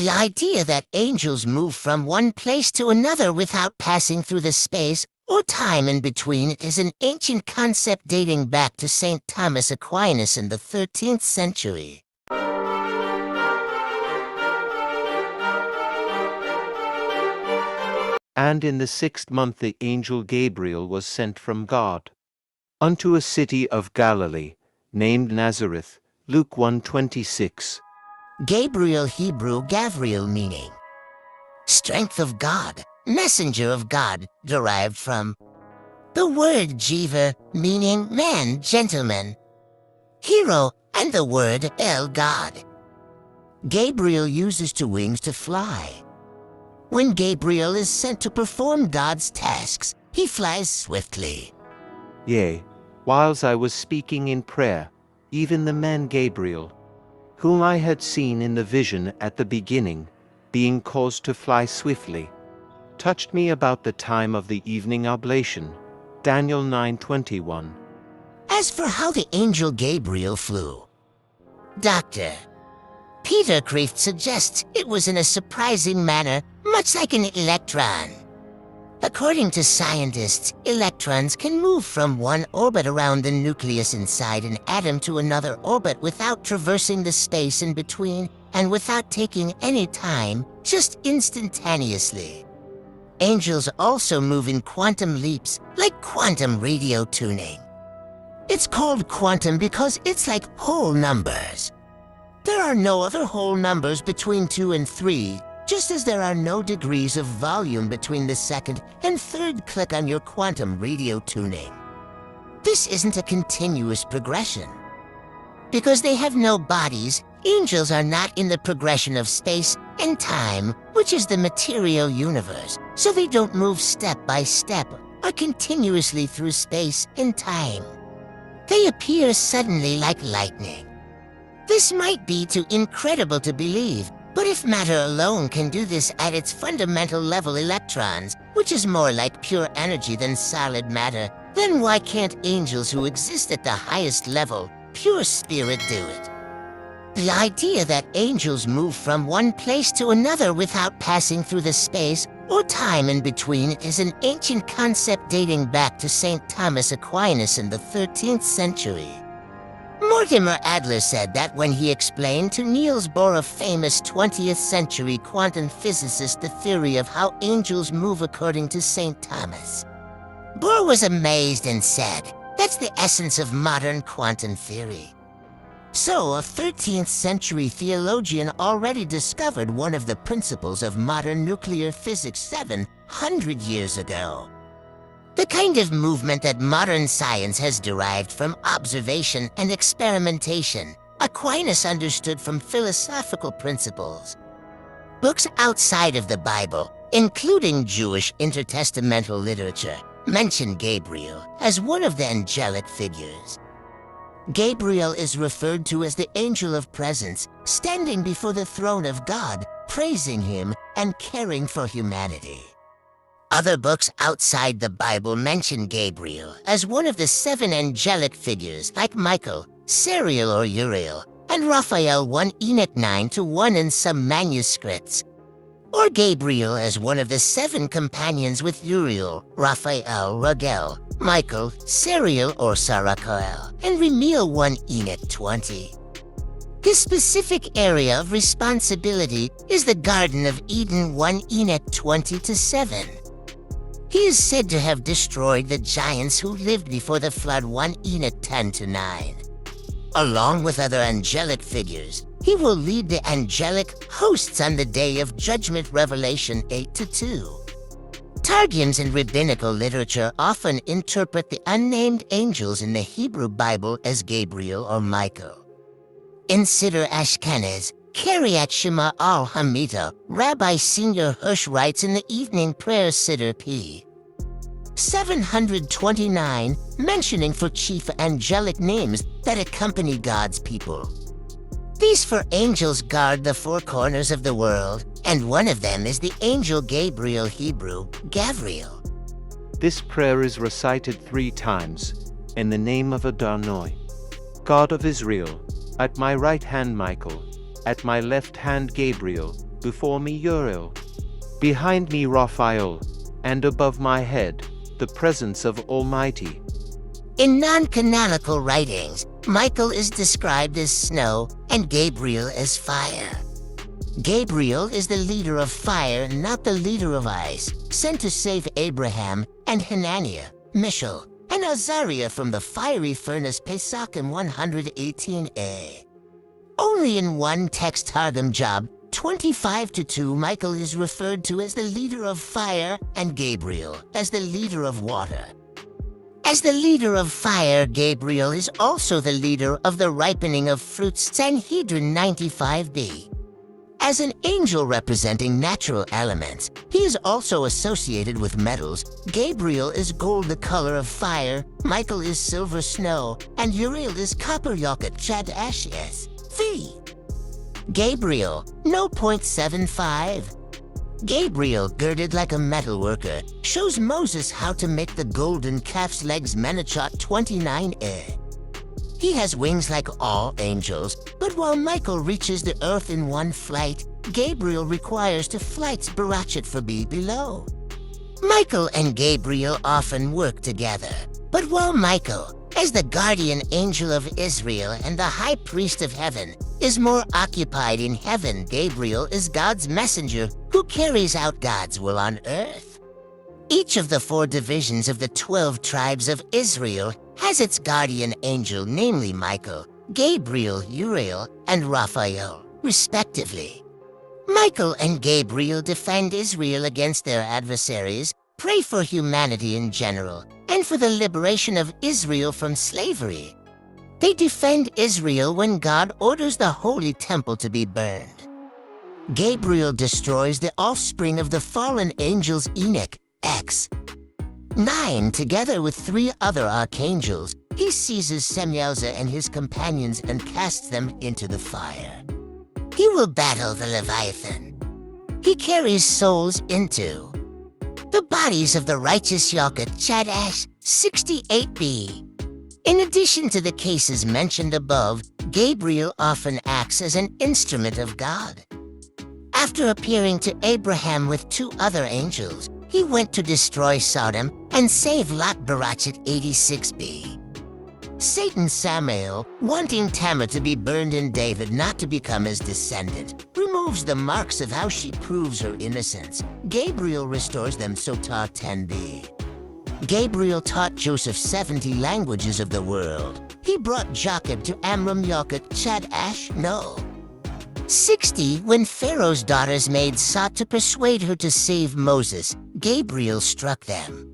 The idea that angels move from one place to another without passing through the space or time in between is an ancient concept dating back to St. Thomas Aquinas in the 13th century. And in the 6th month the angel Gabriel was sent from God unto a city of Galilee, named Nazareth. Luke 1:26. Gabriel, Hebrew Gavriel, meaning strength of God, messenger of God, derived from the word GEVER, meaning man, gentleman, hero, and the word El, God. Gabriel uses two wings to fly. When Gabriel is sent to perform God's tasks, he flies swiftly. Yea, whiles I was speaking in prayer, even the man Gabriel, whom I had seen in the vision at the beginning, being caused to fly swiftly, touched me about the time of the evening oblation. Daniel 9:21. As for how the angel Gabriel flew, Dr. Peter Kreeft suggests it was in a surprising manner, much like an electron. According to scientists, electrons can move from one orbit around the nucleus inside an atom to another orbit without traversing the space in between and without taking any time, just instantaneously. Angels also move in quantum leaps, like quantum radio tuning. It's called quantum because it's like whole numbers. There are no other whole numbers between 2 and 3, just as there are no degrees of volume between the second and third click on your quantum radio tuning. This isn't a continuous progression. Because they have no bodies, angels are not in the progression of space and time, which is the material universe, so they don't move step by step or continuously through space and time. They appear suddenly like lightning. This might be too incredible to believe, but if matter alone can do this at its fundamental level, electrons, which is more like pure energy than solid matter, then why can't angels who exist at the highest level, pure spirit, do it? The idea that angels move from one place to another without passing through the space or time in between is an ancient concept dating back to St. Thomas Aquinas in the 13th century. Mortimer Adler said that when he explained to Niels Bohr, a famous 20th century quantum physicist, the theory of how angels move according to St. Thomas. Bohr was amazed and said, "That's the essence of modern quantum theory." So, a 13th century theologian already discovered one of the principles of modern nuclear physics 700 years ago. The kind of movement that modern science has derived from observation and experimentation, Aquinas understood from philosophical principles. Books outside of the Bible, including Jewish intertestamental literature, mention Gabriel as one of the angelic figures. Gabriel is referred to as the angel of presence, standing before the throne of God, praising him and caring for humanity. Other books outside the Bible mention Gabriel as one of the 7 angelic figures, like Michael, Sariel or Uriel, and Raphael 1 Enoch 9-1 in some manuscripts. Or Gabriel as one of the 7 companions with Uriel, Raphael, Raguel, Michael, Sariel or Sarakoel, and Remiel 1 Enoch 20. His specific area of responsibility is the Garden of Eden 1 Enoch 20-7. He is said to have destroyed the giants who lived before the flood 1 Enoch 10-9. Along with other angelic figures, he will lead the angelic hosts on the day of judgment, Revelation 8-2. Targums in rabbinical literature often interpret the unnamed angels in the Hebrew Bible as Gabriel or Michael. In Siddur Ashkenaz, Kiryat Shema al-Hamida, Rabbi Senior Hirsch writes in the evening prayer Siddur p. 729, mentioning for chief angelic names that accompany God's people. These 4 angels guard the 4 corners of the world, and one of them is the angel Gabriel, Hebrew, Gabriel. This prayer is recited 3 times, in the name of Adonai, God of Israel, at my right hand Michael, at my left hand Gabriel, before me Uriel, behind me Raphael, and above my head, the presence of Almighty. In non-canonical writings, Michael is described as snow and Gabriel as fire. Gabriel is the leader of fire, not the leader of ice, sent to save Abraham and Hananiah, Mishael, and Azariah from the fiery furnace Pesachim 118a. Only in one text Targum Job 25-2 Michael is referred to as the leader of fire and Gabriel as the leader of water. As the leader of fire, Gabriel is also the leader of the ripening of fruits Sanhedrin 95b. As an angel representing natural elements, he is also associated with metals. Gabriel is gold, the color of fire, Michael is silver snow, and Uriel is copper yoket chad ashes. V. Gabriel, no 0.75. Gabriel, girded like a metalworker, shows Moses how to make the golden calf's legs Menachot 29a. He has wings like all angels, but while Michael reaches the earth in one flight, Gabriel requires 2 flights barachet for be below. Michael and Gabriel often work together, but while Michael, as the guardian angel of Israel and the high priest of heaven, is more occupied in heaven, Gabriel is God's messenger who carries out God's will on earth. Each of the 4 divisions of the 12 tribes of Israel has its guardian angel, namely Michael, Gabriel, Uriel, and Raphael, respectively. Michael and Gabriel defend Israel against their adversaries, pray for humanity in general, and for the liberation of Israel from slavery. They defend Israel when God orders the holy temple to be burned. Gabriel destroys the offspring of the fallen angels Enoch, X. 9, together with 3 other archangels. He seizes Semyelza and his companions and casts them into the fire. He will battle the Leviathan. He carries souls into the bodies of the righteous Yoket Chadash 68b. In addition to the cases mentioned above, Gabriel often acts as an instrument of God. After appearing to Abraham with 2 other angels, he went to destroy Sodom and save Lot barachet 86b. Satan Samael, wanting Tamar to be burned and David not to become his descendant, removes the marks of how she proves her innocence. Gabriel restores them Sotah 10b. Gabriel taught Joseph 70 languages of the world. He brought Jacob to Amram Yoket Chad Ash No. 60 when Pharaoh's daughter's maids sought to persuade her to save Moses, Gabriel struck them.